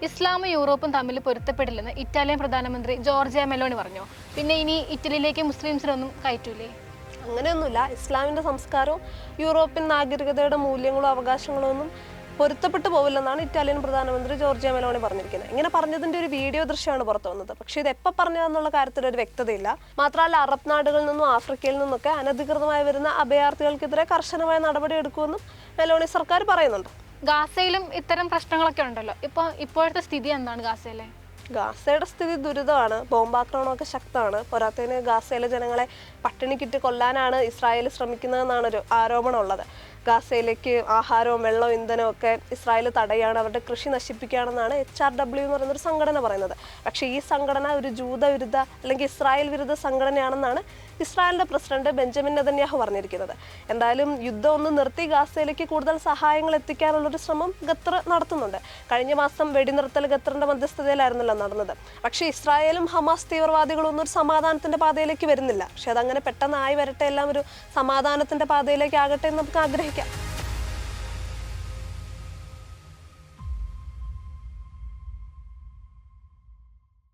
ഇസ്ലാമും യൂറോപ്പും തമ്മിൽ പൊരുത്തപ്പെടില്ലെന്ന് ഇറ്റാലിയൻ പ്രധാനമന്ത്രി ജോർജിയ മെലോണി പറഞ്ഞു. പിന്നെ ഇനി ഇറ്റലിയിലേക്ക് മുസ്ലിംസിനൊന്നും കയറ്റൂലേ? അങ്ങനെയൊന്നുമില്ല. ഇസ്ലാമിൻ്റെ സംസ്കാരവും യൂറോപ്യൻ നാഗരികതയുടെ മൂല്യങ്ങളും അവകാശങ്ങളും ഒന്നും പൊരുത്തപ്പെട്ടു പോവില്ലെന്നാണ് ഇറ്റാലിയൻ പ്രധാനമന്ത്രി ജോർജിയ മെലോണി പറഞ്ഞിരിക്കുന്നത്. ഇങ്ങനെ പറഞ്ഞതിൻ്റെ ഒരു വീഡിയോ ദൃശ്യമാണ് പുറത്തു വന്നത്. പക്ഷേ ഇത് എപ്പോൾ പറഞ്ഞതെന്നുള്ള കാര്യത്തിൽ ഒരു വ്യക്തതയില്ല. മാത്രമല്ല, അറബ് നാടുകളിൽ നിന്നും ആഫ്രിക്കയിൽ നിന്നൊക്കെ അനധികൃതമായി വരുന്ന അഭയാർത്ഥികൾക്കെതിരെ കർശനമായ നടപടി എടുക്കുമെന്നും മെലോണി സർക്കാർ പറയുന്നുണ്ട്. ഗാസയിലും ഇത്തരം പ്രശ്നങ്ങളൊക്കെ ഉണ്ടല്ലോ. ഇപ്പോഴത്തെ സ്ഥിതി എന്താണ് ഗാസയിലെ? ഗാസയുടെ സ്ഥിതി ദുരിതമാണ്. ബോംബാക്രമണമൊക്കെ ശക്തമാണ്. പോരാത്തതിന് ഗാസയിലെ ജനങ്ങളെ പട്ടിണിക്കിട്ട് കൊല്ലാനാണ് ഇസ്രായേൽ ശ്രമിക്കുന്നതെന്നാണ് ഒരു ആരോപണം ഉള്ളത്. ഗാസയിലേക്ക് ആഹാരവും വെള്ളവും ഇന്ധനവും ഒക്കെ ഇസ്രായേൽ തടയുകയാണ്, അവരുടെ കൃഷി നശിപ്പിക്കുകയാണെന്നാണ് HRW എന്ന് പറയുന്നൊരു സംഘടന പറയുന്നത്. പക്ഷേ ഈ സംഘടന ഒരു ജൂതവിരുദ്ധ അല്ലെങ്കിൽ ഇസ്രായേൽ വിരുദ്ധ സംഘടനയാണെന്നാണ് ഇസ്രായേലിൻ്റെ പ്രസിഡന്റ് ബെഞ്ചമിൻ നെതന്യാഹു പറഞ്ഞിരിക്കുന്നത്. എന്തായാലും യുദ്ധം ഒന്ന് നിർത്തി ഗാസയിലേക്ക് കൂടുതൽ സഹായങ്ങൾ എത്തിക്കാനുള്ളൊരു ശ്രമം ഖത്തർ നടത്തുന്നുണ്ട്. കഴിഞ്ഞ മാസം വെടിനിർത്തൽ ഖത്തറിൻ്റെ മധ്യസ്ഥതയിലായിരുന്നല്ലോ നടന്നത്. പക്ഷേ ഇസ്രായേലും ഹമാസ് തീവ്രവാദികളും ഒന്നും ഒരു സമാധാനത്തിൻ്റെ പാതയിലേക്ക് വരുന്നില്ല. പക്ഷെ അതങ്ങനെ പെട്ടെന്നായി വരട്ടെ, എല്ലാം ഒരു സമാധാനത്തിൻ്റെ പാതയിലേക്ക് ആകട്ടെ എന്ന് നമുക്ക് ആഗ്രഹിക്കാം.